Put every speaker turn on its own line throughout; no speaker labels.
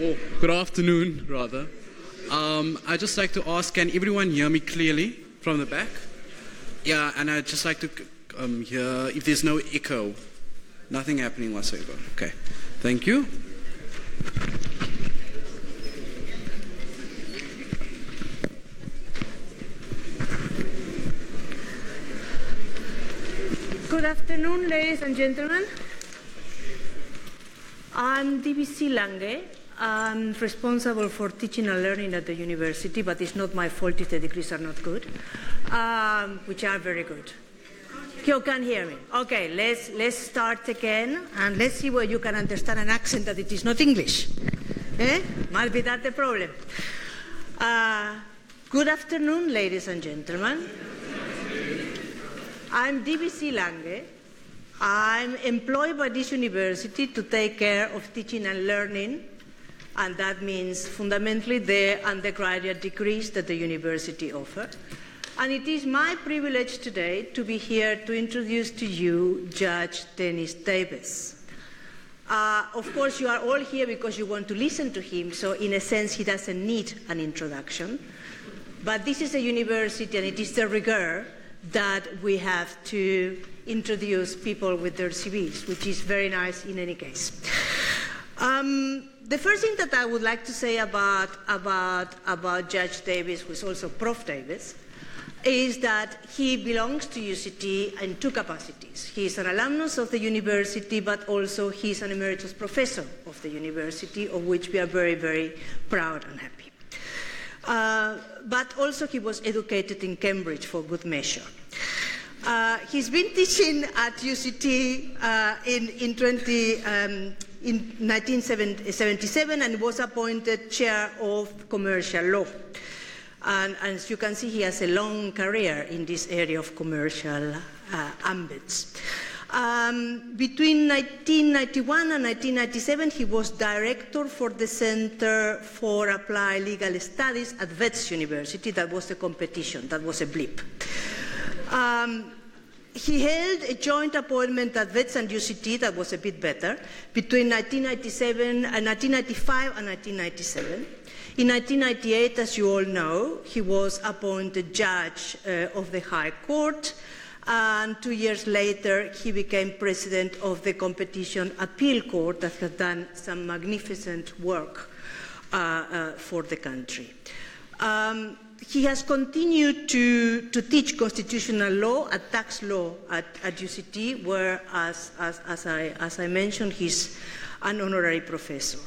or good afternoon, rather. I'd just like to ask, can everyone hear me clearly from the back? Yeah, and I'd just like to hear if there's no echo. Nothing happening whatsoever. Okay, thank you.
Good afternoon, ladies and gentlemen. I'm DBC Lange. I'm responsible for teaching and learning at the university, but it's not my fault if the degrees are not good, which are very good. You can hear me. Okay, let's start again, and let's see where you can understand an accent that it is not English. Might be that the problem. Good afternoon, ladies and gentlemen. I'm DBC Lange. I'm employed by this university to take care of teaching and learning, and that means fundamentally the undergraduate degrees that the university offers. And it is my privilege today to be here to introduce to you Judge Dennis Davis. Of course, you are all here because you want to listen to him, so in a sense he doesn't need an introduction. But this is a university, and it is the rigor that we have to introduce people with their CVs, which is very nice in any case. The first thing that I would like to say about Judge Davis, who is also Prof. Davis, is that he belongs to UCT in two capacities. He is an alumnus of the university, but also he is an emeritus professor of the university, of which we are very, very proud and happy. But also he was educated in Cambridge for good measure. He's been teaching at UCT in 1977 and was appointed chair of commercial law. And as you can see, he has a long career in this area of commercial ambits. Between 1991 and 1997, he was director for the Center for Applied Legal Studies at Wits University. That was the competition. That was a blip. He held a joint appointment at Wits and UCT that was a bit better between 1995 and 1997. In 1998, as you all know, he was appointed judge of the High Court, and 2 years later he became president of the Competition Appeal Court that has done some magnificent work for the country. He has continued to teach constitutional law and tax law at UCT, where, as I mentioned, he's an honorary professor.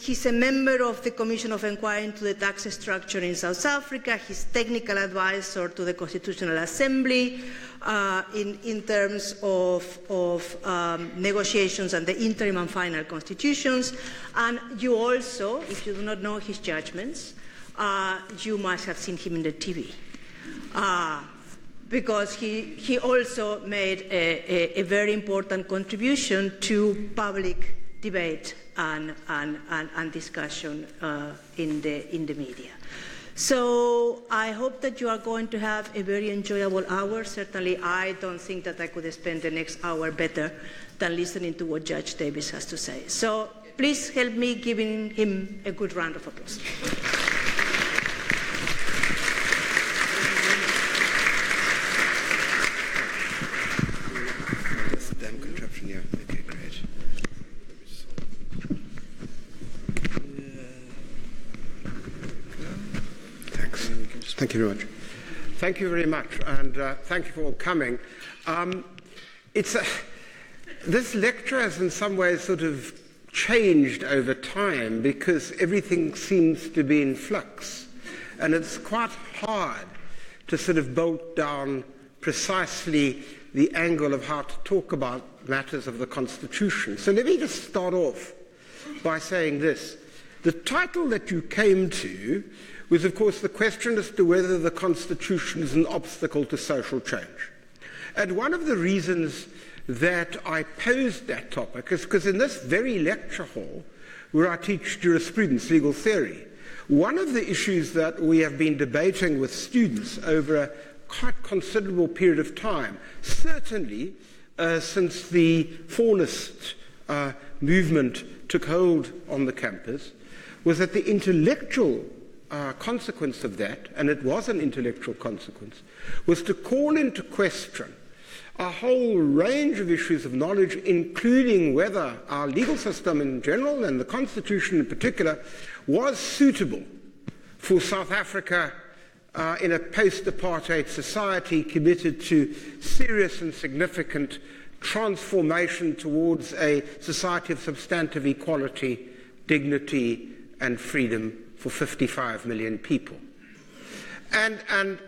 He's a member of the Commission of Inquiry into the Tax Structure in South Africa. He's technical advisor to the Constitutional Assembly in terms of negotiations and the interim and final constitutions. And you also, if you do not know his judgments, you must have seen him in the TV. Because he also made a very important contribution to public debate and discussion in the media. So I hope that you are going to have a very enjoyable hour. Certainly I don't think that I could spend the next hour better than listening to what Judge Davis has to say. So please help me giving him a good round of applause.
Thank you very much. Thank you very much, and thank you for all coming. This lecture has in some ways sort of changed over time because everything seems to be in flux, and it's quite hard to sort of bolt down precisely the angle of how to talk about matters of the Constitution. So let me just start off by saying this. The title that you came to was, of course, the question as to whether the Constitution is an obstacle to social change. And one of the reasons that I posed that topic is because in this very lecture hall, where I teach jurisprudence, legal theory, one of the issues that we have been debating with students over a quite considerable period of time, certainly since the Faunist movement took hold on the campus was that the intellectual consequence of that, and it was an intellectual consequence, was to call into question a whole range of issues of knowledge, including whether our legal system in general and the Constitution in particular was suitable for South Africa in a post-apartheid society committed to serious and significant transformation towards a society of substantive equality, dignity, and freedom for 55 million people. And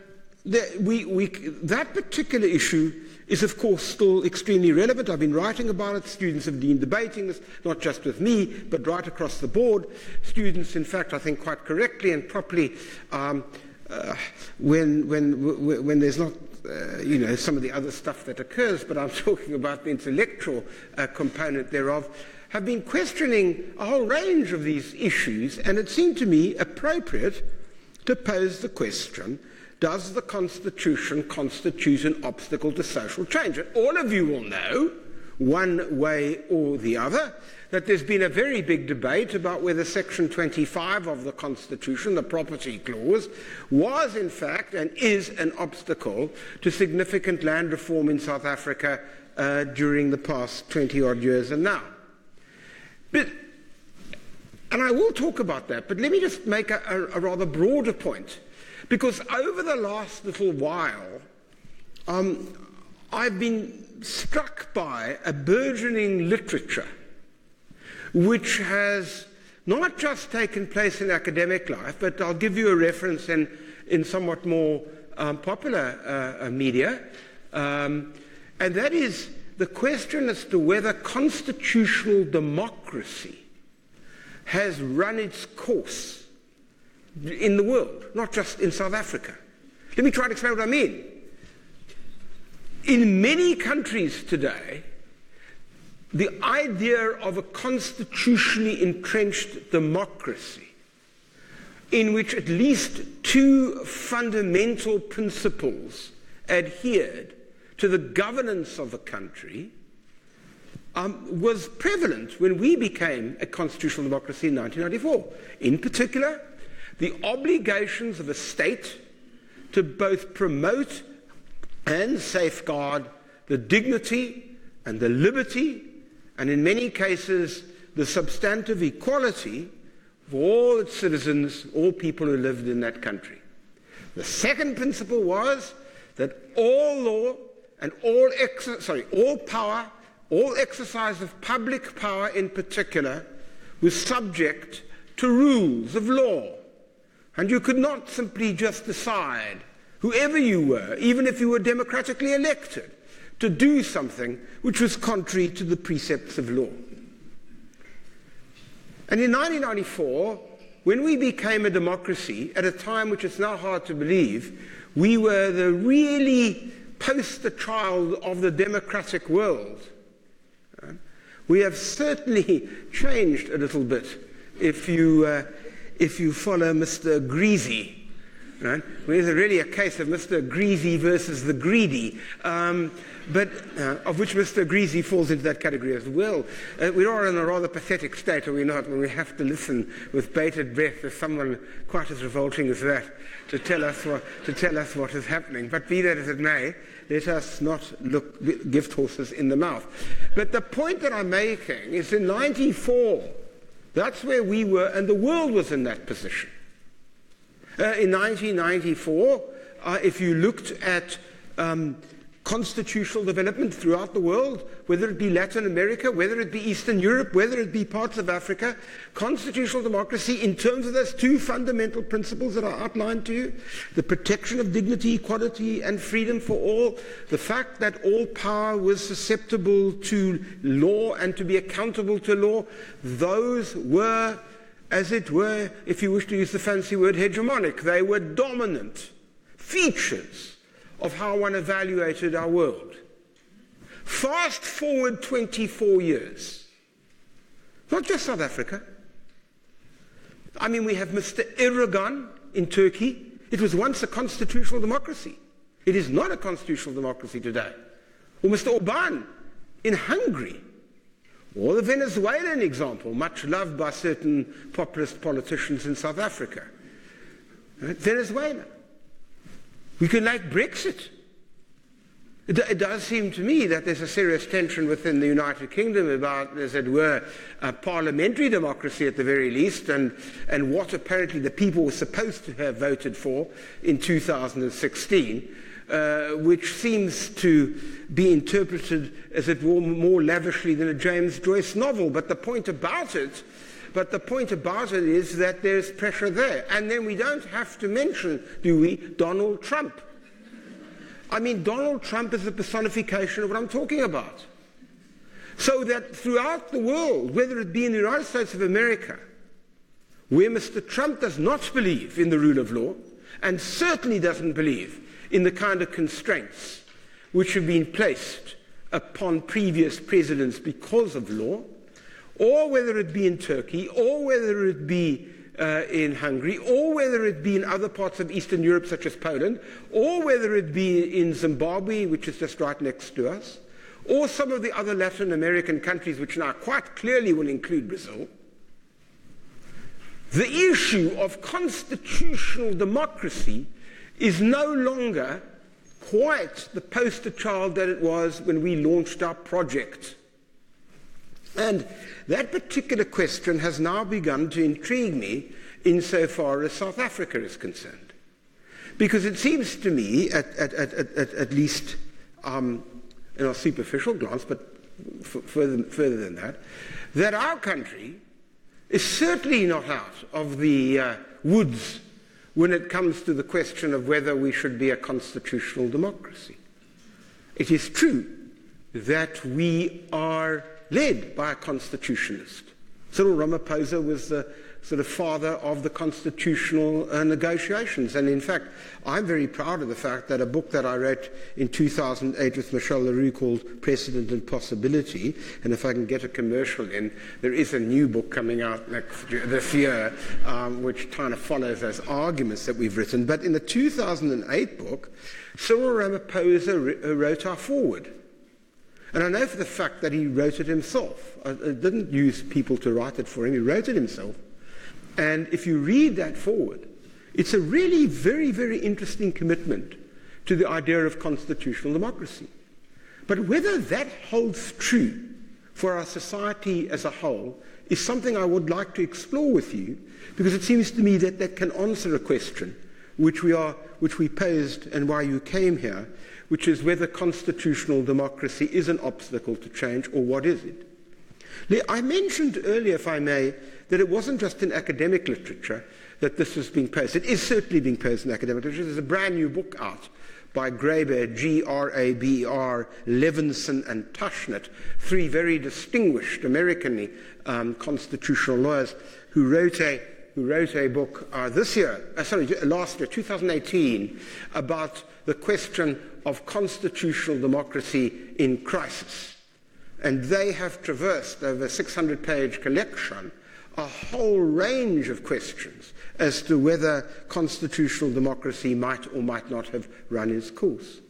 that particular issue is, of course, still extremely relevant. I've been writing about it. Students have been debating this, not just with me, but right across the board. Students, in fact, I think quite correctly and properly, when there's not, some of the other stuff that occurs, but I'm talking about the intellectual component thereof, have been questioning a whole range of these issues, and it seemed to me appropriate to pose the question, does the Constitution constitute an obstacle to social change? And all of you will know, one way or the other, that there's been a very big debate about whether Section 25 of the Constitution, the Property Clause, was in fact and is an obstacle to significant land reform in South Africa during the past 20-odd years and now. And I will talk about that, but let me just make a rather broader point. Because over the last little while, I've been struck by a burgeoning literature which has not just taken place in academic life, but I'll give you a reference in somewhat more popular media, and that is the question as to whether constitutional democracy has run its course in the world, not just in South Africa. Let me try to explain what I mean. In many countries today, the idea of a constitutionally entrenched democracy in which at least two fundamental principles adhered to the governance of a country was prevalent when we became a constitutional democracy in 1994. In particular, the obligations of a state to both promote and safeguard the dignity and the liberty, and in many cases, the substantive equality of all its citizens, all people who lived in that country. The second principle was that all law and all power, all exercise of public power in particular, was subject to rules of law. And you could not simply just decide, whoever you were, even if you were democratically elected, to do something which was contrary to the precepts of law. And in 1994, when we became a democracy, at a time which is now hard to believe, we were the really poster child of the democratic world. We have certainly changed a little bit if you follow Mr. Greasy. Right? There's really a case of Mr. Greasy versus the greedy, but of which Mr. Greasy falls into that category as well. We are in a rather pathetic state, are we not, when we have to listen with bated breath to someone quite as revolting as that to tell us what is happening. But be that as it may, let us not look gift horses in the mouth. But the point that I'm making is in 1994, that's where we were, and the world was in that position. In 1994, if you looked at constitutional development throughout the world, whether it be Latin America, whether it be Eastern Europe, whether it be parts of Africa, constitutional democracy in terms of those two fundamental principles that I outlined to you, the protection of dignity, equality, and freedom for all, the fact that all power was susceptible to law and to be accountable to law, those were, as it were, if you wish to use the fancy word, hegemonic. They were dominant features of how one evaluated our world. Fast forward 24 years. Not just South Africa. I mean, we have Mr. Erdogan in Turkey. It was once a constitutional democracy. It is not a constitutional democracy today. Or Mr. Orban in Hungary. Or the Venezuelan example, much loved by certain populist politicians in South Africa. Right? Venezuela. We can like Brexit. It does seem to me that there's a serious tension within the United Kingdom about, as it were, parliamentary democracy at the very least, and what apparently the people were supposed to have voted for in 2016, which seems to be interpreted as it were more lavishly than a James Joyce novel. But the point about it is that there's pressure there. And then we don't have to mention, do we, Donald Trump. I mean, Donald Trump is the personification of what I'm talking about. So that throughout the world, whether it be in the United States of America, where Mr. Trump does not believe in the rule of law, and certainly doesn't believe in the kind of constraints which have been placed upon previous presidents because of law, or whether it be in Turkey, or whether it be in Hungary, or whether it be in other parts of Eastern Europe such as Poland, or whether it be in Zimbabwe, which is just right next to us, or some of the other Latin American countries which now quite clearly will include Brazil, the issue of constitutional democracy is no longer quite the poster child that it was when we launched our project. And that particular question has now begun to intrigue me insofar as South Africa is concerned. Because it seems to me, at least in a superficial glance, but further than that, that our country is certainly not out of the woods when it comes to the question of whether we should be a constitutional democracy. It is true that we are led by a constitutionalist. Cyril Ramaphosa was the sort of father of the constitutional negotiations. And in fact, I'm very proud of the fact that a book that I wrote in 2008 with Michel Leroux called Precedent and Possibility, and if I can get a commercial in, there is a new book coming out this year which kind of follows those arguments that we've written. But in the 2008 book, Cyril Ramaphosa wrote our foreword. And I know for the fact that he wrote it himself. I didn't use people to write it for him. He wrote it himself. And if you read that forward, it's a really very, very interesting commitment to the idea of constitutional democracy. But whether that holds true for our society as a whole is something I would like to explore with you, because it seems to me that that can answer a question which we posed and why you came here, which is whether constitutional democracy is an obstacle to change, or what is it? I mentioned earlier, if I may, that it wasn't just in academic literature that this was being posed. It is certainly being posed in academic literature. There's a brand new book out by Graeber, G-R-A-B-E-R, Levinson and Tushnet, three very distinguished American constitutional lawyers who wrote a book last year, 2018, about the question of constitutional democracy in crisis. And they have traversed over a 600-page collection a whole range of questions as to whether constitutional democracy might or might not have run its course.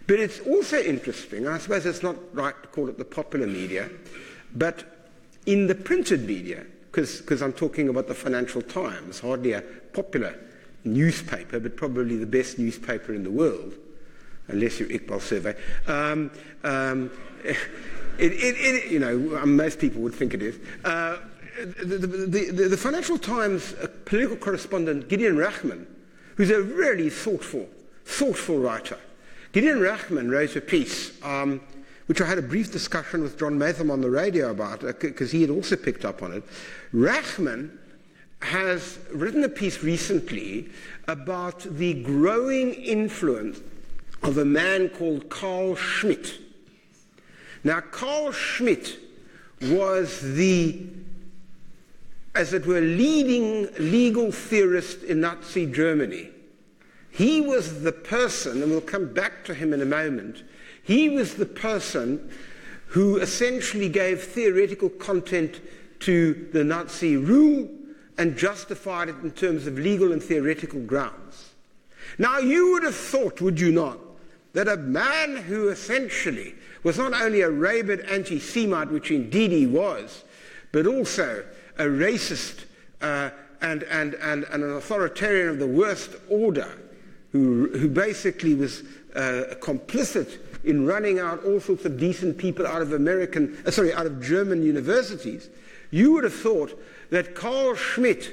But it's also interesting, I suppose it's not right to call it the popular media, but in the printed media, because I'm talking about the Financial Times, hardly a popular newspaper, but probably the best newspaper in the world, unless you're Iqbal Survey. Most people would think it is. The Financial Times political correspondent Gideon Rachman, who's a really thoughtful writer. Gideon Rachman wrote a piece which I had a brief discussion with John Matham on the radio about, because he had also picked up on it. Rachman has written a piece recently about the growing influence of a man called Carl Schmitt. Now, Carl Schmitt was the, as it were, leading legal theorist in Nazi Germany. He was the person, and we'll come back to him in a moment, he was the person who essentially gave theoretical content to the Nazi rule and justified it in terms of legal and theoretical grounds. Now, you would have thought, would you not, that a man who essentially was not only a rabid anti-Semite, which indeed he was, but also a racist and an authoritarian of the worst order, who basically was complicit in running out all sorts of decent people out of German universities, you would have thought that Carl Schmitt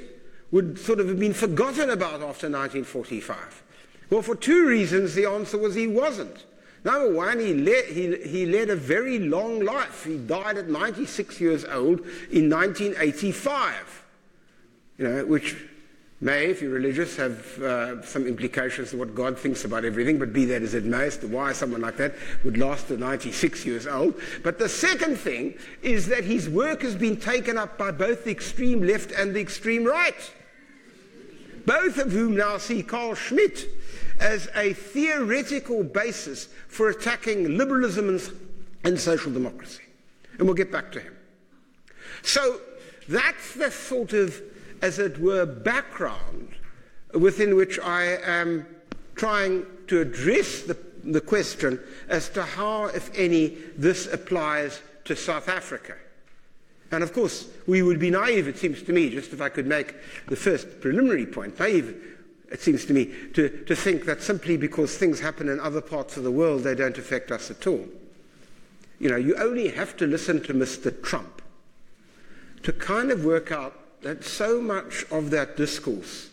would sort of have been forgotten about after 1945. Well, for two reasons, the answer was he wasn't. Number one, he led a very long life. He died at 96 years old in 1985, which may, if you're religious, have some implications of what God thinks about everything, but be that as it may, as to why someone like that would last to 96 years old. But the second thing is that his work has been taken up by both the extreme left and the extreme right, both of whom now see Carl Schmitt as a theoretical basis for attacking liberalism and social democracy. And we'll get back to him. So that's the sort of, as it were, background within which I am trying to address the question as to how, if any, this applies to South Africa. And of course, we would be naive, it seems to me, just if I could make the first preliminary point, naive, it seems to me, to think that simply because things happen in other parts of the world, they don't affect us at all. You only have to listen to Mr. Trump to kind of work out that so much of that discourse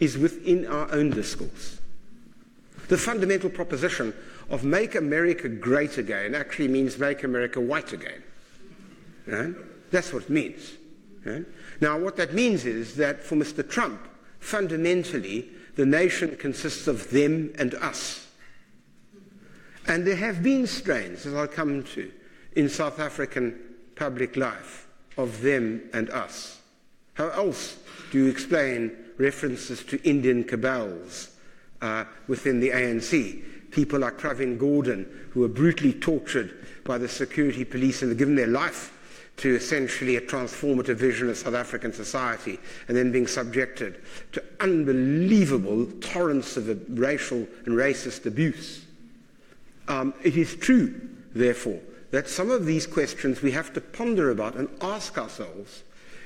is within our own discourse. The fundamental proposition of make America great again actually means make America white again. That's what it means. Now, what that means is that for Mr. Trump, fundamentally, the nation consists of them and us. And there have been strains, as I'll come to, in South African public life, of them and us. How else do you explain references to Indian cabals within the ANC? People like Pravin Gordhan, who were brutally tortured by the security police and given their life to essentially a transformative vision of South African society, and then being subjected to unbelievable torrents of racial and racist abuse. It is true, therefore, that some of these questions we have to ponder about and ask ourselves,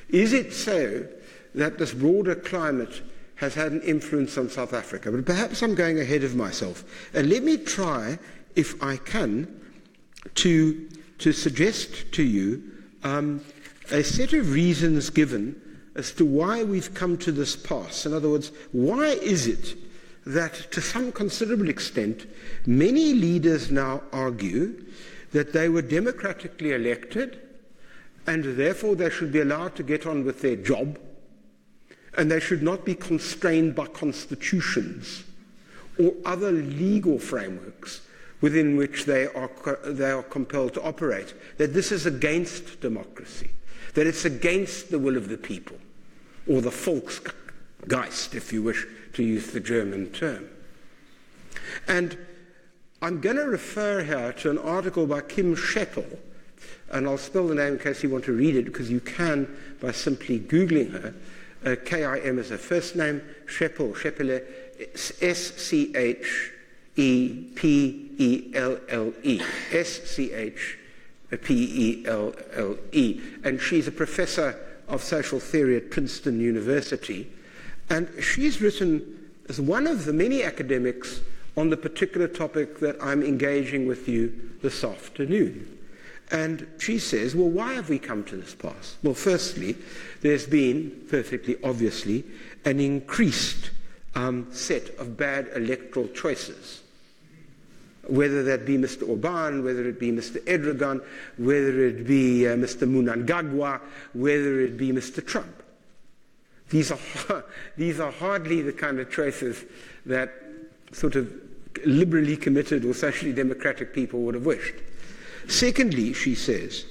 is it so that this broader climate has had an influence on South Africa? But perhaps I'm going ahead of myself. And let me try, if I can, to suggest to you a set of reasons given as to why we've come to this pass. In other words, why is it that to some considerable extent many leaders now argue that they were democratically elected and therefore they should be allowed to get on with their job and they should not be constrained by constitutions or other legal frameworks within which they are compelled to operate, that this is against democracy, that it's against the will of the people, or the Volksgeist, if you wish to use the German term. And I'm going to refer here to an article by Kim Scheppel, and I'll spell the name in case you want to read it, because you can by simply Googling her. K-I-M is her first name, Scheppel, S-C-H-E-P-E-L-L-E, S-C-H-P-E-L-L-E. And she's a professor of social theory at Princeton University. And she's written as one of the many academics on the particular topic that I'm engaging with you this afternoon. And she says, well, why have we come to this pass? Well, firstly, there's been, perfectly obviously, an increased set of bad electoral choices. Whether that be Mr. Orban, whether it be Mr. Erdogan, whether it be Mr. Mnangagwa, whether it be Mr. Trump. These are hardly the kind of choices that sort of liberally committed or socially democratic people would have wished. Secondly, she says,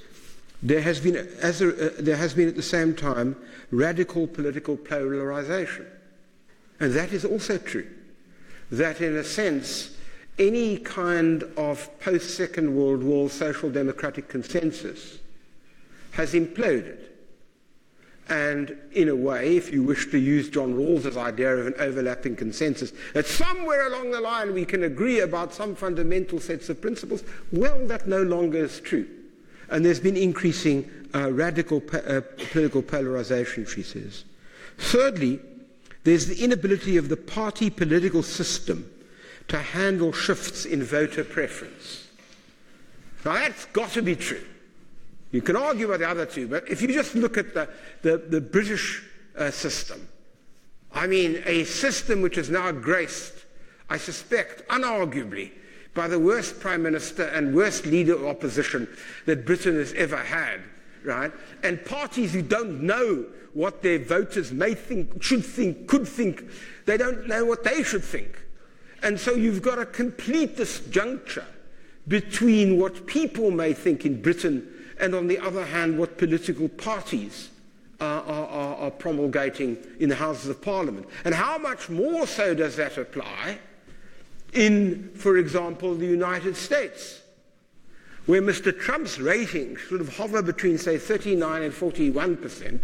there has been at the same time radical political polarization. And that is also true. That in a sense, any kind of post-Second World War social democratic consensus has imploded. And in a way, if you wish to use John Rawls's idea of an overlapping consensus, that somewhere along the line we can agree about some fundamental sets of principles, well, that no longer is true. And there's been increasing radical political polarization, she says. Thirdly, there's the inability of the party political system to handle shifts in voter preference. Now that's got to be true. You can argue about the other two, but if you just look at the British system, I mean, a system which is now graced, I suspect, unarguably, by the worst Prime Minister and worst leader of opposition that Britain has ever had, right? And parties who don't know what their voters may think, should think, could think, they don't know what they should think. And so you've got a complete disjuncture between what people may think in Britain and, on the other hand, what political parties are promulgating in the Houses of Parliament. And how much more so does that apply in, for example, the United States, where Mr. Trump's ratings sort of hover between, say, 39 and 41%,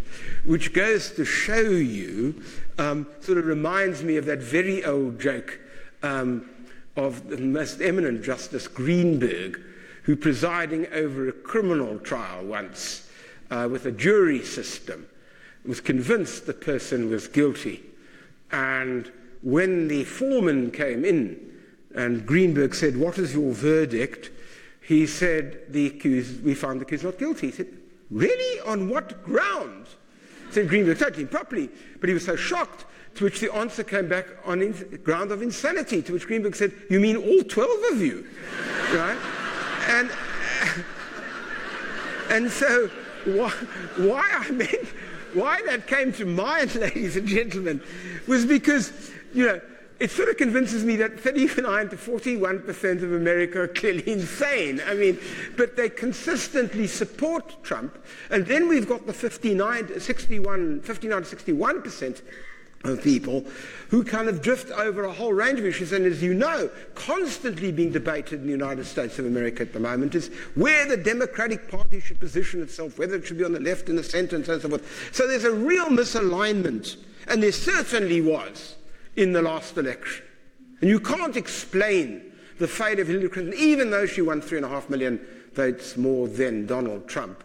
which goes to show you, sort of reminds me of that very old joke of the most eminent Justice Greenberg, who, presiding over a criminal trial once with a jury system, was convinced the person was guilty. And when the foreman came in and Greenberg said, "What is your verdict?" he said, "We found the accused not guilty." He said, "Really? On what ground?" Said Greenberg, totally improperly, but he was so shocked, to which the answer came back on ground of insanity, to which Greenberg said, "You mean all 12 of you?" Right? And so why that came to mind, ladies and gentlemen, was because, it sort of convinces me that 39 to 41% of America are clearly insane. I mean, but they consistently support Trump. And then we've got the 59 to 61% of people who kind of drift over a whole range of issues. And as you know, constantly being debated in the United States of America at the moment is where the Democratic Party should position itself, whether it should be on the left, in the center, and so on and so forth. So there's a real misalignment, and there certainly was in the last election. And you can't explain the fate of Hillary Clinton, even though she won 3.5 million votes more than Donald Trump.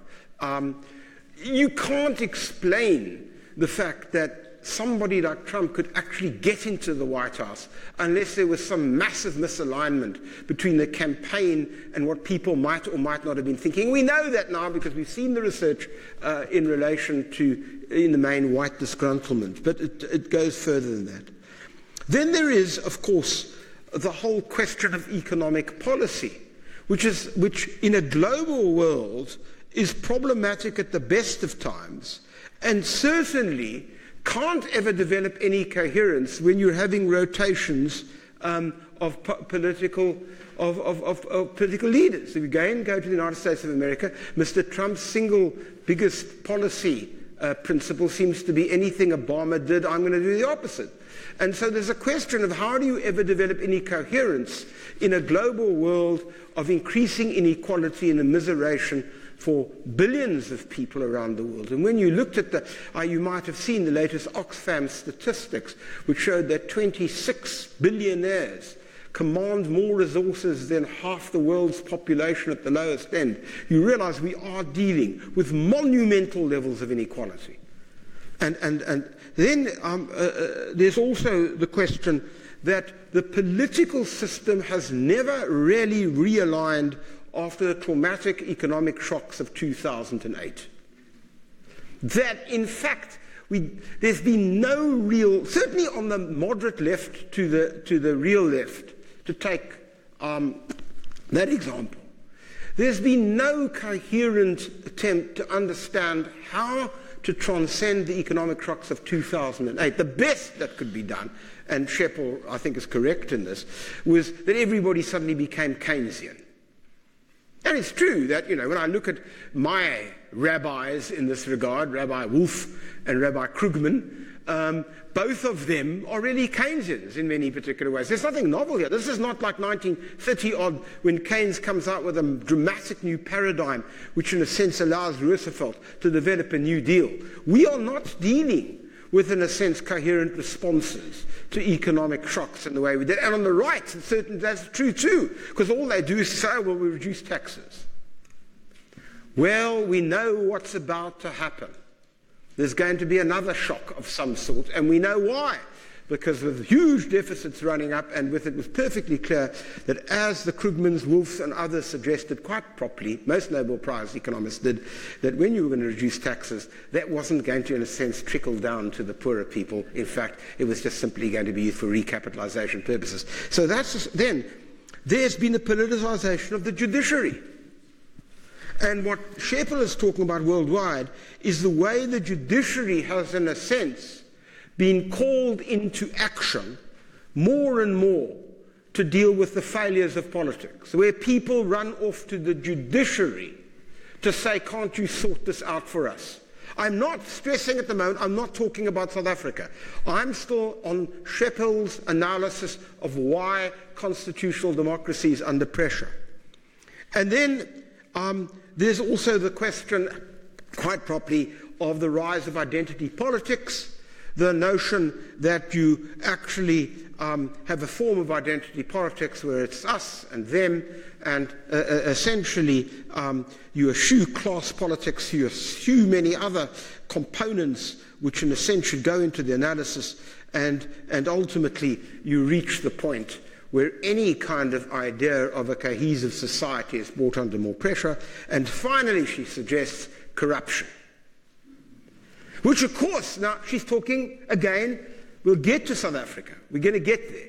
You can't explain the fact that somebody like Trump could actually get into the White House unless there was some massive misalignment between the campaign and what people might or might not have been thinking. We know that now because we've seen the research in relation to, in the main, white disgruntlement. But it goes further than that. Then there is, of course, the whole question of economic policy, which in a global world is problematic at the best of times, and certainly can't ever develop any coherence when you're having rotations of political leaders. If you go to the United States of America, Mr. Trump's single biggest policy principle seems to be anything Obama did, I'm going to do the opposite. And so there's a question of how do you ever develop any coherence in a global world of increasing inequality and immiseration for billions of people around the world. And when you looked at you might have seen the latest Oxfam statistics, which showed that 26 billionaires command more resources than half the world's population at the lowest end. You realize we are dealing with monumental levels of inequality. And then there's also the question that the political system has never really realigned after the traumatic economic shocks of 2008. That, in fact, there's been no real, certainly on the moderate left to the real left, to take that example, there's been no coherent attempt to understand how to transcend the economic shocks of 2008. The best that could be done, and Scheppel, I think, is correct in this, was that everybody suddenly became Keynesian. And it's true that, when I look at my rabbis in this regard, Rabbi Wolf and Rabbi Krugman, both of them are really Keynesians in many particular ways. There's nothing novel here. This is not like 1930-odd when Keynes comes out with a dramatic new paradigm which in a sense allows Roosevelt to develop a New Deal. We are not dealing with, in a sense, coherent responses to economic shocks in the way we did. And on the right, certainly that's true too, because all they do is say, well, we reduce taxes. Well, we know what's about to happen. There's going to be another shock of some sort, and we know why. Because with huge deficits running up, and with it was perfectly clear that as the Krugmans, Wolfs, and others suggested quite properly, most Nobel Prize economists did, that when you were going to reduce taxes, that wasn't going to, in a sense, trickle down to the poorer people. In fact, it was just simply going to be used for recapitalization purposes. So then there's been a politicization of the judiciary. And what Scheppel is talking about worldwide is the way the judiciary has, in a sense, been called into action more and more to deal with the failures of politics, where people run off to the judiciary to say, can't you sort this out for us? I'm not stressing at the moment, I'm not talking about South Africa. I'm still on Scheppel's analysis of why constitutional democracy is under pressure. And then there's also the question, quite properly, of the rise of identity politics, the notion that you actually have a form of identity politics where it's us and them, and essentially you eschew class politics, you eschew many other components which in a sense should go into the analysis, and ultimately you reach the point where any kind of idea of a cohesive society is brought under more pressure. And finally, she suggests corruption. Which, of course, now she's talking, again, we'll get to South Africa. We're going to get there.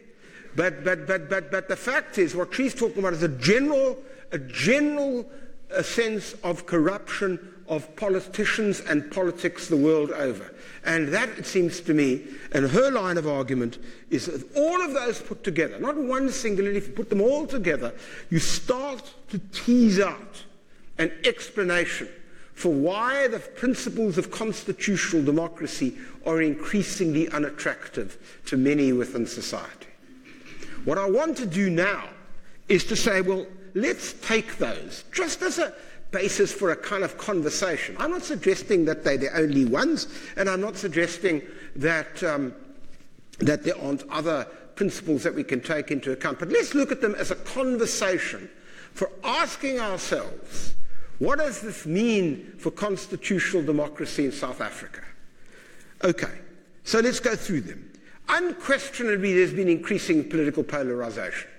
But the fact is, what she's talking about is a general sense of corruption of politicians and politics the world over. And that, it seems to me, and her line of argument is that all of those put together, not one singularly, if you put them all together, you start to tease out an explanation for why the principles of constitutional democracy are increasingly unattractive to many within society. What I want to do now is to say, well, let's take those just as a basis for a kind of conversation. I'm not suggesting that they're the only ones, and I'm not suggesting that that there aren't other principles that we can take into account. But let's look at them as a conversation for asking ourselves, what does this mean for constitutional democracy in South Africa? Okay, so let's go through them. Unquestionably, there's been increasing political polarization.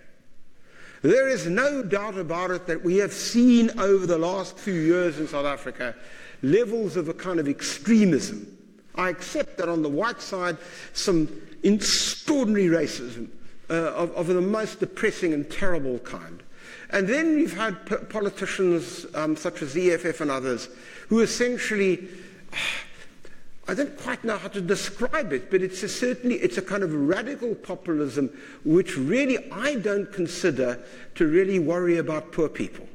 There is no doubt about it that we have seen over the last few years in South Africa levels of a kind of extremism. I accept that on the white side, some extraordinary racism of the most depressing and terrible kind. And then you've had politicians such as the EFF and others who essentially, I don't quite know how to describe it, but it's a kind of radical populism which really I don't consider to really worry about poor people.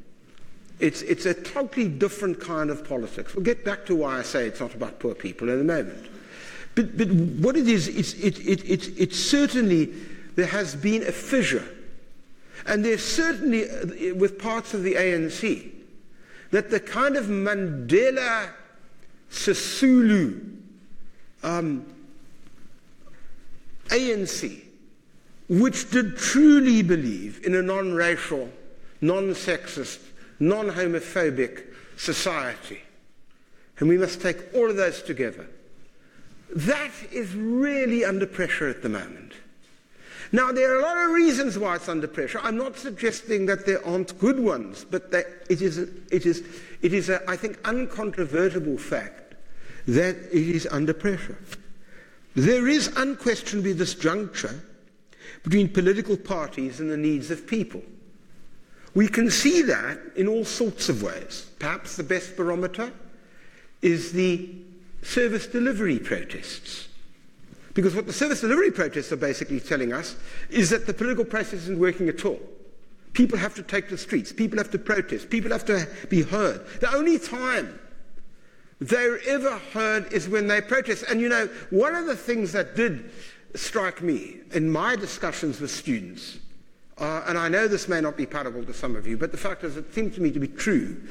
It's a totally different kind of politics. We'll get back to why I say it's not about poor people in a moment. But what it is, it's certainly, there has been a fissure. And there's certainly, with parts of the ANC, that the kind of Mandela Sisulu ANC, which did truly believe in a non-racial, non-sexist, non-homophobic society, and we must take all of those together, that is really under pressure at the moment. Now, there are a lot of reasons why it's under pressure. I'm not suggesting that there aren't good ones, but it is a, I think, uncontrovertible fact that it is under pressure. There is unquestionably this juncture between political parties and the needs of people. We can see that in all sorts of ways. Perhaps the best barometer is the service delivery protests. Because what the service delivery protests are basically telling us is that the political process isn't working at all. People have to take to the streets, people have to protest, people have to be heard. The only time they're ever heard is when they protest. And you know, one of the things that did strike me in my discussions with students, and I know this may not be palatable to some of you, but the fact is it seemed to me to be true,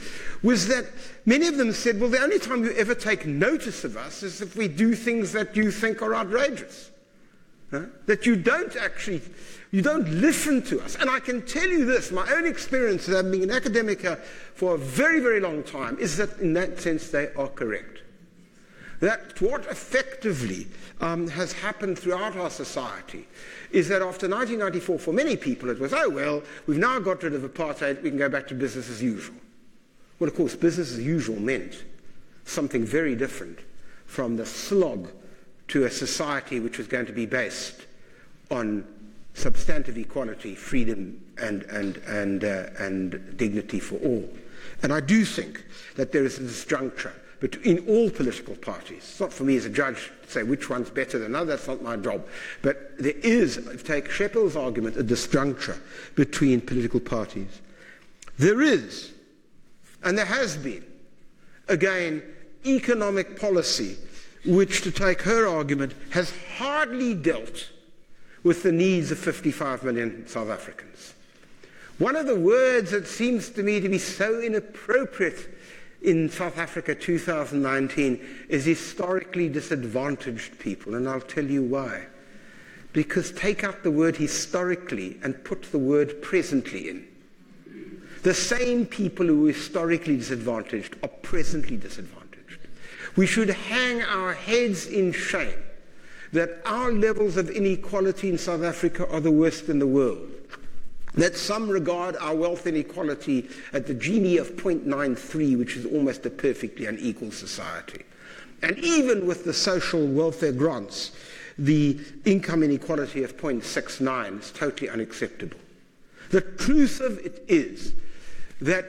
was that many of them said, well, the only time you ever take notice of us is if we do things that you think are outrageous. That you don't listen to us. And I can tell you this, my own experience of having been an academic here for a very, very long time, is that in that sense they are correct. That what effectively has happened throughout our society is that after 1994, for many people, it was, oh, well, we've now got rid of apartheid, we can go back to business as usual. Well, of course, business as usual meant something very different from the slog to a society which was going to be based on substantive equality, freedom, and dignity for all. And I do think that there is a disjuncture in all political parties. It's not for me as a judge to say which one's better than another, that's not my job. But there is, take Scheppel's argument, a disjuncture between political parties. There is, and there has been, again, economic policy which, to take her argument, has hardly dealt with the needs of 55 million South Africans. One of the words that seems to me to be so inappropriate in South Africa 2019 is historically disadvantaged people, and I'll tell you why. Because take out the word historically and put the word presently in. The same people who are historically disadvantaged are presently disadvantaged. We should hang our heads in shame that our levels of inequality in South Africa are the worst in the world. That some regard our wealth inequality at the Gini of 0.93, which is almost a perfectly unequal society. And even with the social welfare grants, the income inequality of 0.69 is totally unacceptable. The truth of it is that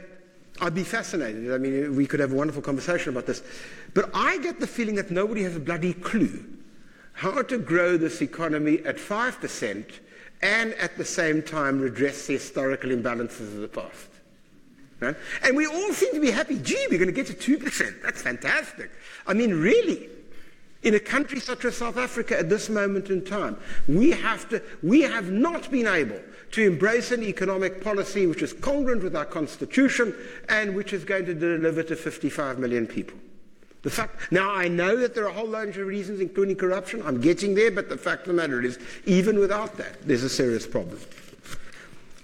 I'd be fascinated. I mean, we could have a wonderful conversation about this. But I get the feeling that nobody has a bloody clue how to grow this economy at 5% and at the same time redress the historical imbalances of the past. Right? And we all seem to be happy. Gee, we're going to get to 2%. That's fantastic. I mean, really, in a country such as South Africa at this moment in time, we have not been able to embrace an economic policy which is congruent with our constitution and which is going to deliver to 55 million people. Now, I know that there are a whole bunch of reasons, including corruption. I'm getting there, but the fact of the matter is, even without that, there's a serious problem.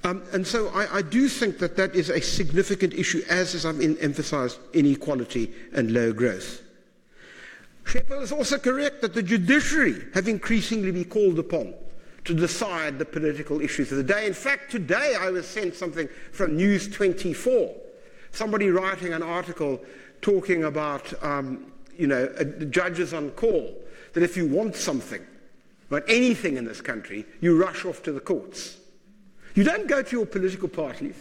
And so I do think that that is a significant issue, as I've emphasized, inequality and low growth. Scheppel is also correct that the judiciary have increasingly been called upon to decide the political issues of the day. In fact, today I was sent something from News 24, somebody writing an article talking about, judges on call, that if you want something, right, anything in this country, you rush off to the courts. You don't go to your political parties.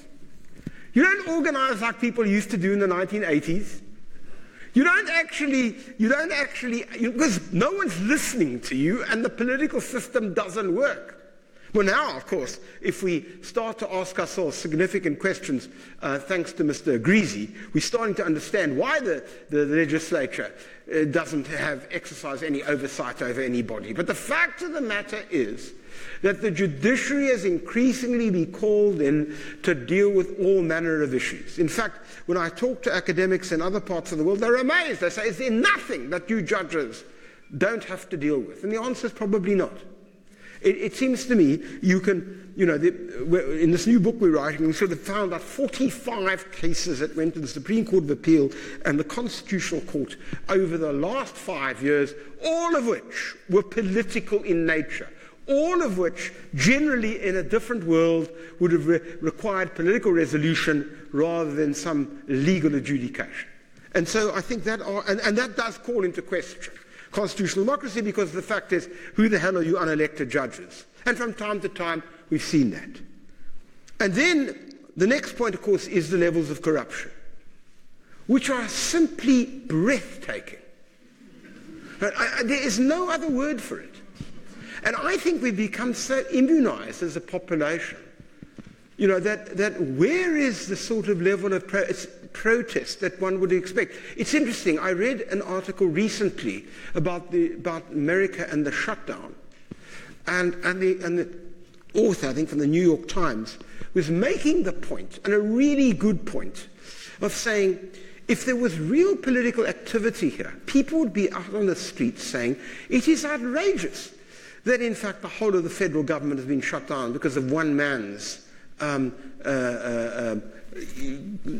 You don't organize like people used to do in the 1980s. You don't actually, because no one's listening to you and the political system doesn't work. Well, now, of course, if we start to ask ourselves significant questions, thanks to Mr. Greasy, we're starting to understand why the legislature doesn't exercise any oversight over anybody. But the fact of the matter is that the judiciary has increasingly been called in to deal with all manner of issues. In fact, when I talk to academics in other parts of the world, they're amazed. They say, is there nothing that you judges don't have to deal with? And the answer is probably not. It seems to me you can, in this new book we're writing, we sort of found out 45 cases that went to the Supreme Court of Appeal and the Constitutional Court over the last 5 years, all of which were political in nature, all of which generally in a different world would have required political resolution rather than some legal adjudication. And so I think that, and that does call into question constitutional democracy, because the fact is, who the hell are you unelected judges? And from time to time, we've seen that. And then the next point, of course, is the levels of corruption, which are simply breathtaking. There is no other word for it. And I think we've become so immunized as a population, that where is the sort of level of protest that one would expect. It's interesting. I read an article recently about America and the shutdown, and the author, I think from the New York Times, was making the point, and a really good point, of saying if there was real political activity here, people would be out on the streets saying it is outrageous that in fact the whole of the federal government has been shut down because of one man's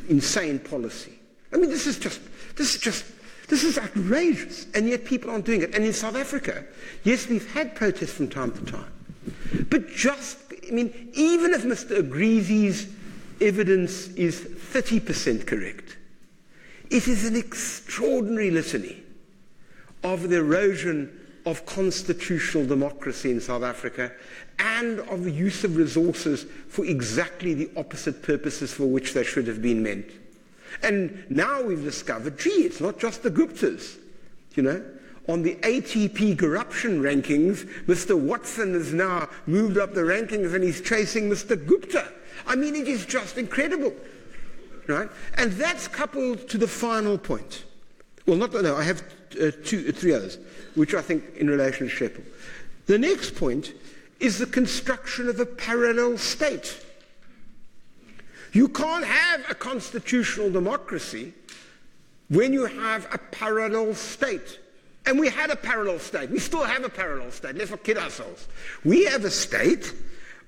insane policy. I mean, this is outrageous, and yet people aren't doing it. And in South Africa, yes, we've had protests from time to time, but even if Mr. Agreezy's evidence is 30% correct, it is an extraordinary litany of the erosion of constitutional democracy in South Africa and of the use of resources for exactly the opposite purposes for which they should have been meant. And now we've discovered, it's not just the Guptas. On the ATP corruption rankings, Mr. Watson has now moved up the rankings and he's chasing Mr. Gupta. I mean, it is just incredible. Right? And that's coupled to the final point. I have three others, which I think in relation to Schiphol. The next point is the construction of a parallel state. You can't have a constitutional democracy when you have a parallel state. And we had a parallel state. We still have a parallel state. Let's not kid ourselves. We have a state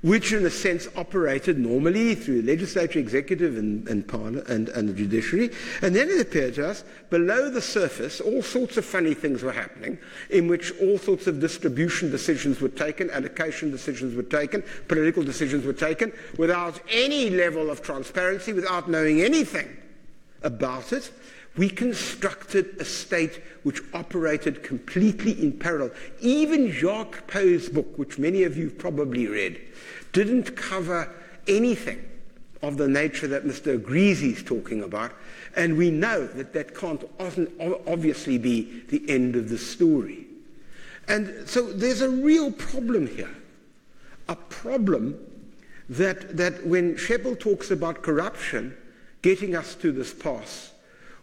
which in a sense operated normally through the legislature, executive and parliament and the judiciary. And then it appeared to us, below the surface, all sorts of funny things were happening, in which all sorts of distribution decisions were taken, allocation decisions were taken, political decisions were taken, without any level of transparency, without knowing anything about it. We constructed a state which operated completely in parallel. Even Jacques Pauw's book, which many of you have probably read, didn't cover anything of the nature that Mr. Agreezy is talking about, and we know that can't obviously be the end of the story. And so there's a real problem here, a problem that when Schiphol talks about corruption getting us to this pass,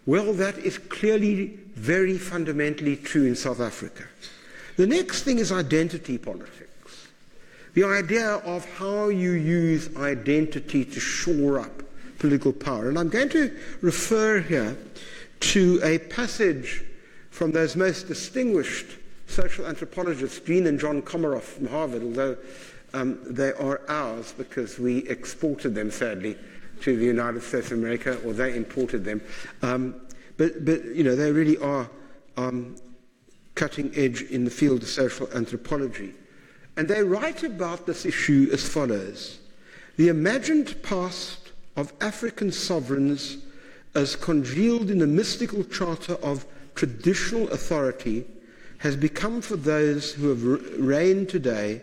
well, that is clearly very fundamentally true in South Africa. The next thing is identity politics. The idea of how you use identity to shore up political power. And I'm going to refer here to a passage from those most distinguished social anthropologists, Jean and John Komaroff from Harvard, although they are ours because we exported them, sadly, to the United States of America, or they imported them. But they really are cutting edge in the field of social anthropology. And they write about this issue as follows. The imagined past of African sovereigns as congealed in the mystical charter of traditional authority has become for those who have reigned today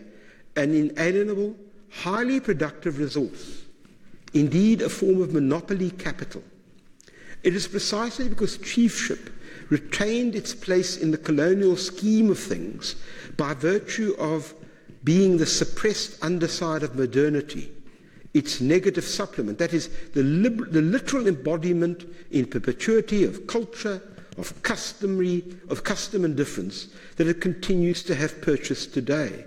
an inalienable, highly productive resource, indeed a form of monopoly capital. It is precisely because chiefship retained its place in the colonial scheme of things by virtue of being the suppressed underside of modernity, its negative supplement, that is, the literal embodiment in perpetuity of culture, of custom and difference, that it continues to have purchased today.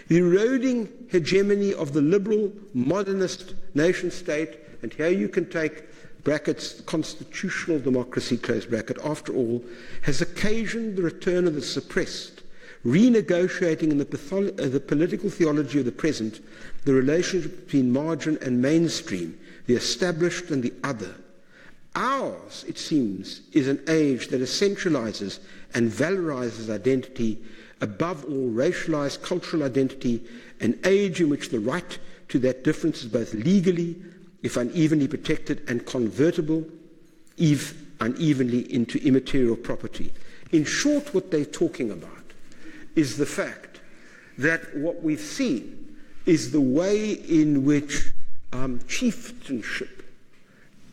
The eroding hegemony of the liberal modernist nation state, and here you can take brackets, constitutional democracy, close bracket, after all, has occasioned the return of the suppressed, renegotiating in the political theology of the present the relationship between margin and mainstream, the established and the other. Ours, it seems, is an age that essentializes and valorizes identity above all racialized cultural identity, an age in which the right to that difference is both legally, if unevenly protected, and convertible, if unevenly, into immaterial property. In short, what they're talking about is the fact that what we've seen is the way in which chieftainship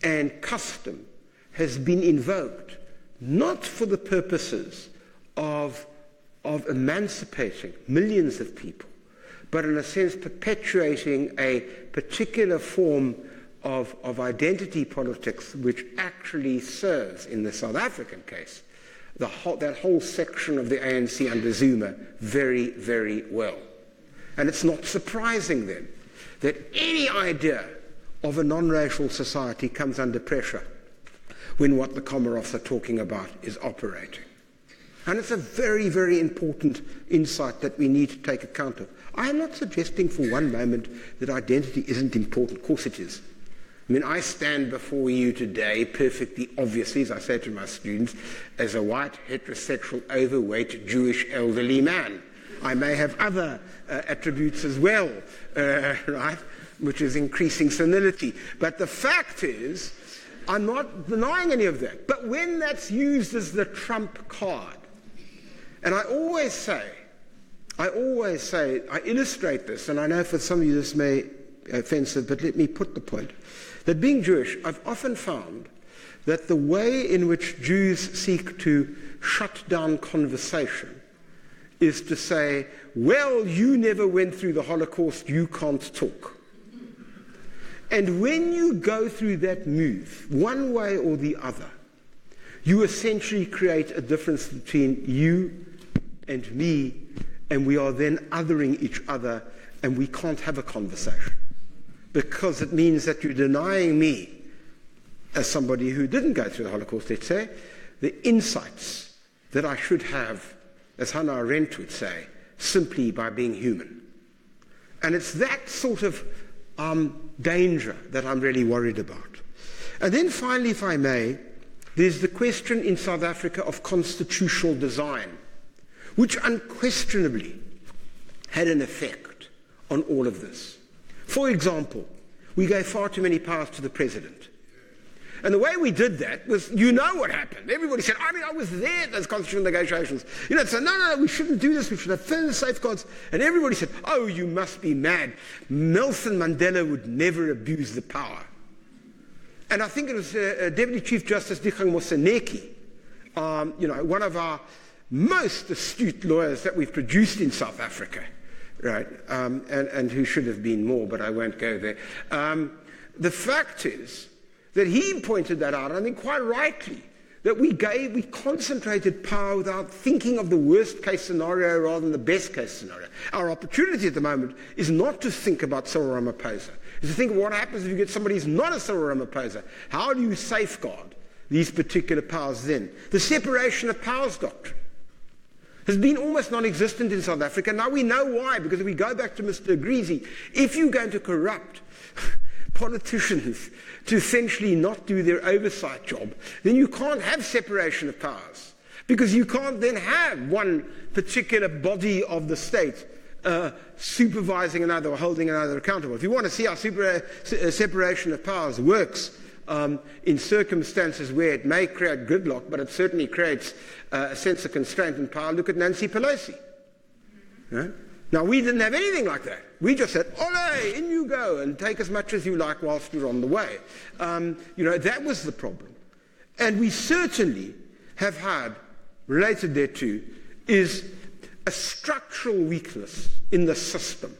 and custom has been invoked, not for the purposes of emancipating millions of people, but in a sense perpetuating a particular form of identity politics which actually serves, in the South African case, that whole section of the ANC under Zuma very, very well. And it's not surprising then that any idea of a non-racial society comes under pressure when what the Comoros are talking about is operating. And it's a very, very important insight that we need to take account of. I am not suggesting for one moment that identity isn't important. Of course it is. I mean, I stand before you today perfectly obviously, as I say to my students, as a white, heterosexual, overweight, Jewish, elderly man. I may have other attributes as well, right, which is increasing senility. But the fact is, I'm not denying any of that. But when that's used as the trump card, and I always say, I illustrate this, and I know for some of you this may be offensive, but let me put the point, that being Jewish, I've often found that the way in which Jews seek to shut down conversation is to say, well, you never went through the Holocaust, you can't talk. And when you go through that move, one way or the other, you essentially create a difference between you and me, and we are then othering each other, and we can't have a conversation. Because it means that you're denying me, as somebody who didn't go through the Holocaust, let's say, the insights that I should have, as Hannah Arendt would say, simply by being human. And it's that sort of danger that I'm really worried about. And then finally, if I may, there's the question in South Africa of constitutional design, which unquestionably had an effect on all of this. For example, we gave far too many powers to the president. And the way we did that was, you know what happened. Everybody said, I was there at those constitutional negotiations. So no, we shouldn't do this. We should have further safeguards. And everybody said, oh, you must be mad. Nelson Mandela would never abuse the power. And I think it was Deputy Chief Justice Dikgang Moseneke, one of our most astute lawyers that we've produced in South Africa, right? And who should have been more, but I won't go there. The fact is that he pointed that out, I think quite rightly, that we concentrated power without thinking of the worst case scenario rather than the best case scenario. Our opportunity at the moment is not to think about Cyril Ramaphosa. It's to think of what happens if you get somebody who's not a Cyril Ramaphosa. How do you safeguard these particular powers then? The separation of powers doctrine has been almost non-existent in South Africa. Now we know why, because if we go back to Mr. Greasy, if you're going to corrupt politicians to essentially not do their oversight job, then you can't have separation of powers, because you can't then have one particular body of the state supervising another or holding another accountable. If you want to see how separation of powers works in circumstances where it may create gridlock, but it certainly creates a sense of constraint and power, look at Nancy Pelosi. Right? Now, we didn't have anything like that. We just said, ole, in you go, and take as much as you like whilst you're on the way. That was the problem. And we certainly have had, related thereto, is a structural weakness in the system.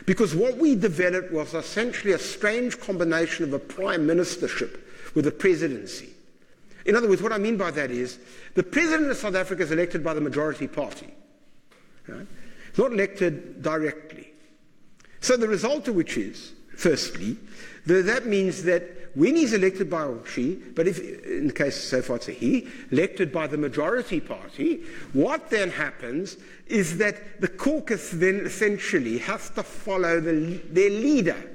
Because what we developed was essentially a strange combination of a prime ministership with a presidency. In other words, what I mean by that is, the president of South Africa is elected by the majority party. Right? Not elected directly. So the result of which is, firstly, that means that when he's elected by or she, but if, in the case so far it's a he, elected by the majority party, what then happens is that the caucus then essentially has to follow their leader.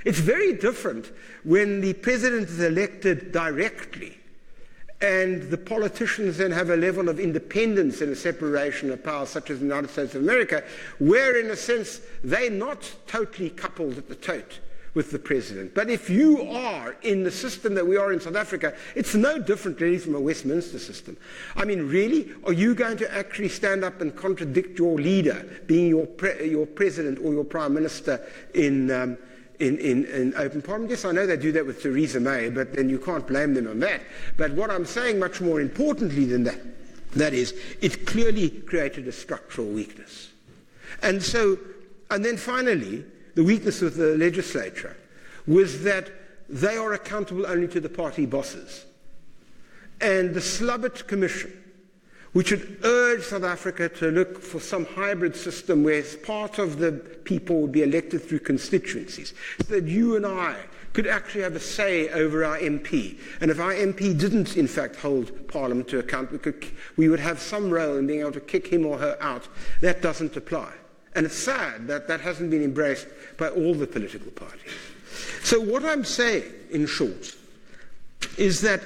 It's very different when the president is elected directly and the politicians then have a level of independence and a separation of power, such as the United States of America, where, in a sense, they're not totally coupled at the tote with the president. But if you are in the system that we are in South Africa, it's no different really from a Westminster system. I mean, really, are you going to actually stand up and contradict your leader, being your president or your prime minister in open parliament? Yes, I know they do that with Theresa May, but then you can't blame them on that. But what I'm saying much more importantly than that is, it clearly created a structural weakness. And then finally, the weakness of the legislature was that they are accountable only to the party bosses. And the Slubbert Commission, which had urged South Africa to look for some hybrid system where part of the people would be elected through constituencies, so that you and I could actually have a say over our MP. And if our MP didn't, in fact, hold Parliament to account, we would have some role in being able to kick him or her out. That doesn't apply. And it's sad that that hasn't been embraced by all the political parties. So what I'm saying, in short, is that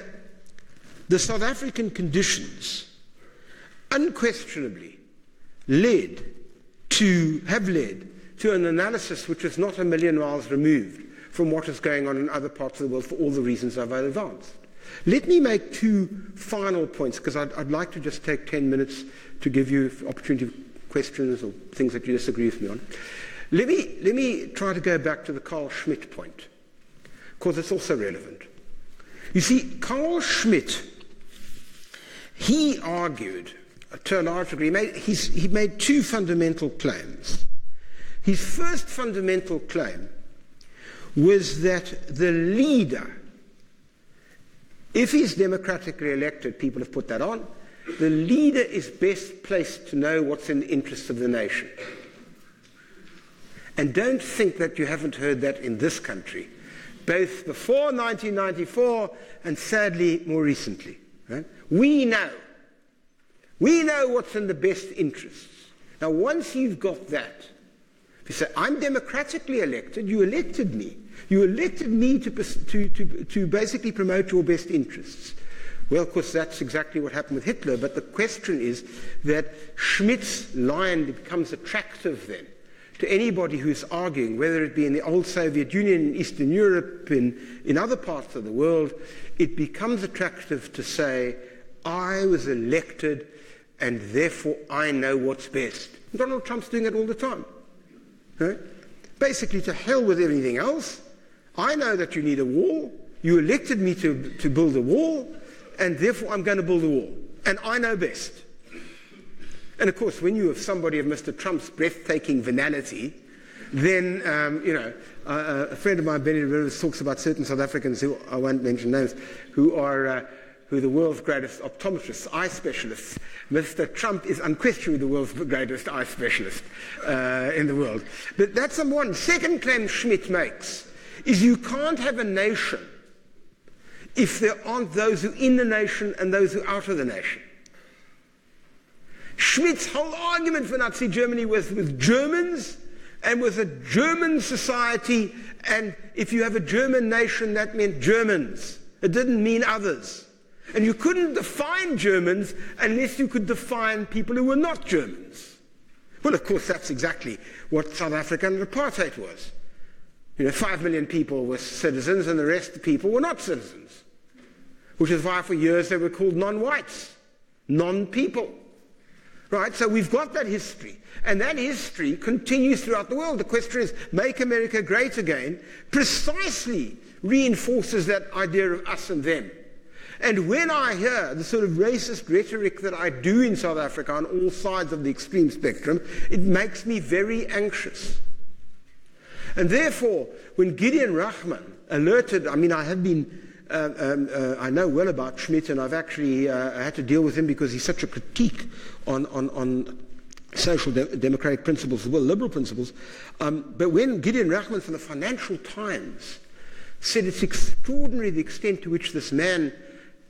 the South African conditions unquestionably have led to an analysis which is not a million miles removed from what is going on in other parts of the world for all the reasons I've advanced. Let me make two final points, because I'd like to just take 10 minutes to give you opportunity for questions or things that you disagree with me on. Let me try to go back to the Carl Schmitt point, because it's also relevant. You see, Carl Schmitt, he argued, to a large degree, he made two fundamental claims. His first fundamental claim was that the leader, if he's democratically elected, people have put that on, the leader is best placed to know what's in the interests of the nation. And don't think that you haven't heard that in this country, both before 1994 and sadly more recently. Right? We know what's in the best interests. Now, once you've got that, if you say, I'm democratically elected, you elected me. You elected me to basically promote your best interests. Well, of course, that's exactly what happened with Hitler, but the question is that Schmidt's line becomes attractive then to anybody who's arguing, whether it be in the old Soviet Union, in Eastern Europe, in other parts of the world, it becomes attractive to say, I was elected and therefore I know what's best. Donald Trump's doing it all the time. Right? Basically, to hell with everything else. I know that you need a wall. You elected me to build a wall, and therefore I'm going to build a wall. And I know best. And of course, when you have somebody of Mr. Trump's breathtaking venality, then, a friend of mine, Benny Rivers, talks about certain South Africans, who I won't mention names, who are the world's greatest optometrists, eye specialists. Mr. Trump is unquestionably the world's greatest eye specialist in the world. But that's the one. Second claim Schmitt makes is you can't have a nation if there aren't those who are in the nation and those who are out of the nation. Schmidt's whole argument for Nazi Germany was with Germans and with a German society, and if you have a German nation, that meant Germans. It didn't mean others. And you couldn't define Germans unless you could define people who were not Germans. Well, of course, that's exactly what South Africa under apartheid was. 5 million people were citizens and the rest of the people were not citizens. Which is why for years they were called non-whites, non-people. Right? So we've got that history. And that history continues throughout the world. The question is, make America great again, precisely reinforces that idea of us and them. And when I hear the sort of racist rhetoric that I do in South Africa on all sides of the extreme spectrum, it makes me very anxious. And therefore, when Gideon Rachman alerted, I have been, I know well about Schmitt, and I've actually had to deal with him because he's such a critique on social democratic principles as well, liberal principles. But when Gideon Rachman from the Financial Times said it's extraordinary the extent to which this man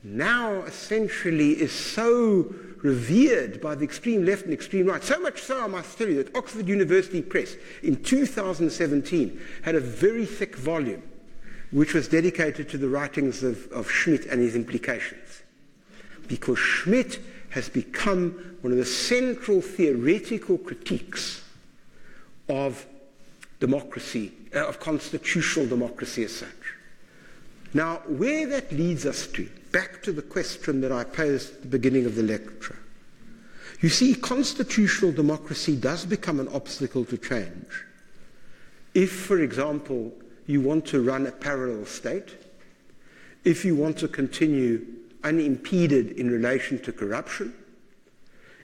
now essentially is so revered by the extreme left and extreme right. So much so, I must tell you, that Oxford University Press in 2017 had a very thick volume which was dedicated to the writings of Schmitt and his implications. Because Schmitt has become one of the central theoretical critiques of democracy, of constitutional democracy as such. Now, where that leads us to, back to the question that I posed at the beginning of the lecture. You see, constitutional democracy does become an obstacle to change. If, for example, you want to run a parallel state, if you want to continue unimpeded in relation to corruption,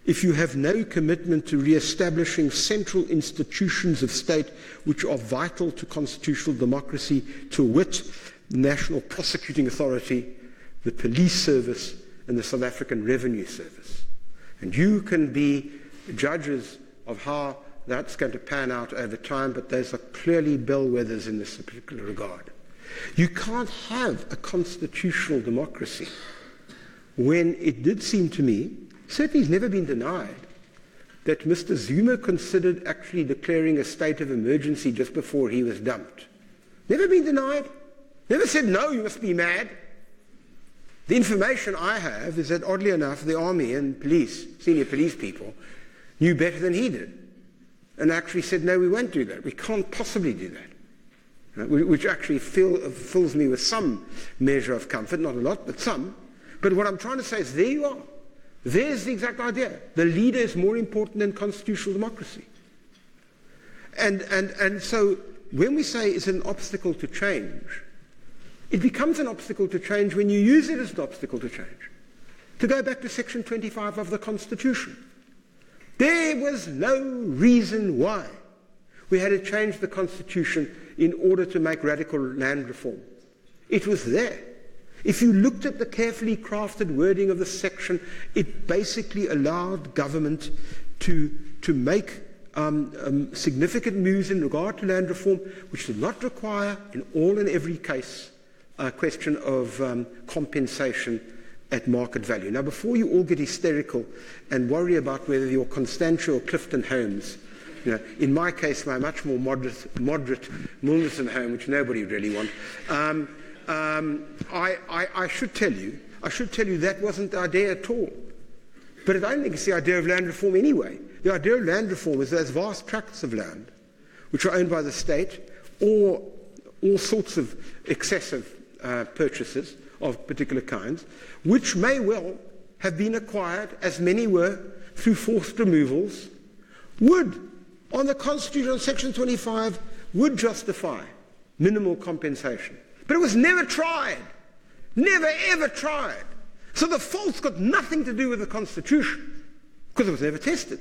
if you have no commitment to re-establishing central institutions of state which are vital to constitutional democracy, to wit, the National Prosecuting Authority, the Police Service, and the South African Revenue Service. And you can be judges of how that's going to pan out over time, but those are clearly bellwethers in this particular regard. You can't have a constitutional democracy when it did seem to me, certainly it's never been denied, that Mr. Zuma considered actually declaring a state of emergency just before he was dumped. Never been denied. Never said, no, you must be mad. The information I have is that, oddly enough, the army and police, senior police people, knew better than he did, and actually said, no, we won't do that. We can't possibly do that. Which actually fills me with some measure of comfort, not a lot, but some. But what I'm trying to say is, there you are. There's the exact idea. The leader is more important than constitutional democracy. And so when we say it's an obstacle to change, it becomes an obstacle to change when you use it as an obstacle to change. To go back to Section 25 of the Constitution. There was no reason why we had to change the Constitution in order to make radical land reform. It was there. If you looked at the carefully crafted wording of the section, it basically allowed government to make significant moves in regard to land reform, which did not require, in all and every case, a question of compensation at market value. Now, before you all get hysterical and worry about whether you're Constantia or Clifton Homes, in my case, my much more moderate Milnerton home, which nobody would really want, I should tell you that wasn't the idea at all. But I don't think it's the idea of land reform anyway. The idea of land reform is those vast tracts of land, which are owned by the state, or all sorts of excessive purchases of particular kinds, which may well have been acquired, as many were, through forced removals, would, on the Constitution, on Section 25, would justify minimal compensation. But it was never tried. Never, ever tried. So the fault's got nothing to do with the Constitution, because it was never tested.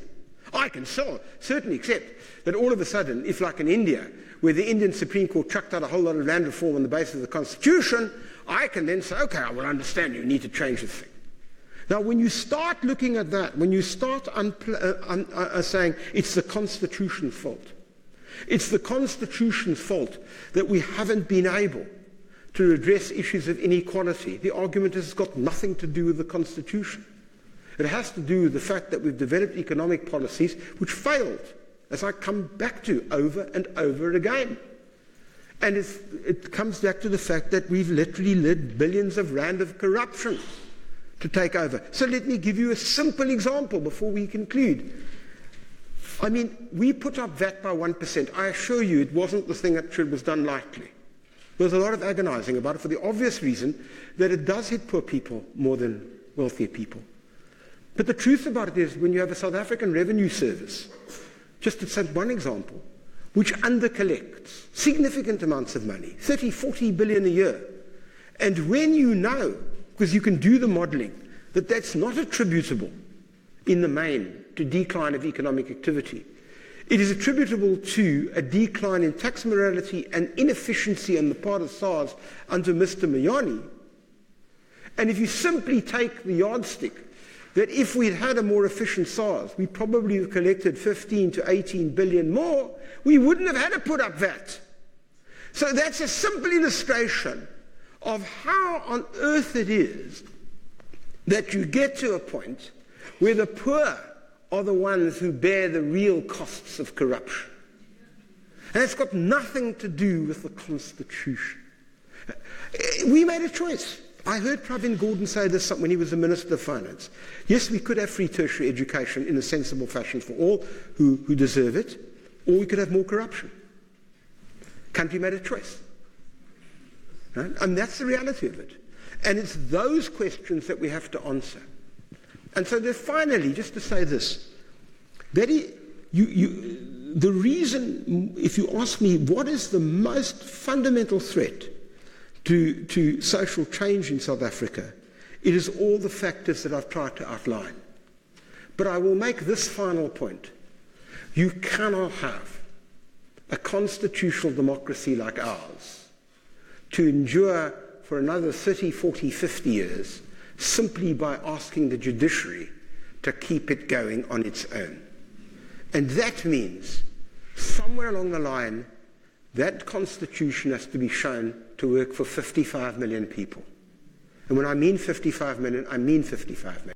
I can certainly accept that all of a sudden, if like in India, where the Indian Supreme Court chucked out a whole lot of land reform on the basis of the Constitution, I can then say, okay, I will understand you need to change this thing. Now, when you start looking at that, when you start saying it's the Constitution's fault, it's the Constitution's fault that we haven't been able to address issues of inequality, the argument has got nothing to do with the Constitution. It has to do with the fact that we've developed economic policies which failed, as I come back to over and over again. And it comes back to the fact that we've literally led billions of rand of corruption to take over. So let me give you a simple example before we conclude. I mean, we put up VAT by 1%. I assure you it wasn't the thing that was done lightly. There was a lot of agonizing about it for the obvious reason that it does hit poor people more than wealthier people. But the truth about it is, when you have a South African Revenue Service, just to set one example, which undercollects significant amounts of money, 30, 40 billion a year, and when you know, because you can do the modeling, that that's not attributable in the main to decline of economic activity, it is attributable to a decline in tax morality and inefficiency on the part of SARS under Mr. Mayani. And if you simply take the yardstick that if we'd had a more efficient SARS, we probably would have collected 15 to 18 billion more, we wouldn't have had to put up VAT. So that's a simple illustration of how on earth it is that you get to a point where the poor are the ones who bear the real costs of corruption. And it's got nothing to do with the Constitution. We made a choice. I heard Pravin Gordhan say this when he was the Minister of Finance. Yes, we could have free tertiary education in a sensible fashion for all who deserve it, or we could have more corruption. Country made a choice. Right? And that's the reality of it. And it's those questions that we have to answer. And so then finally, just to say this, that the reason, if you ask me, what is the most fundamental threat to social change in South Africa, it is all the factors that I've tried to outline. But I will make this final point. You cannot have a constitutional democracy like ours to endure for another 30, 40, 50 years simply by asking the judiciary to keep it going on its own. And that means somewhere along the line, that constitution has to be shown to work for 55 million people. And when I mean 55 million, I mean 55 million.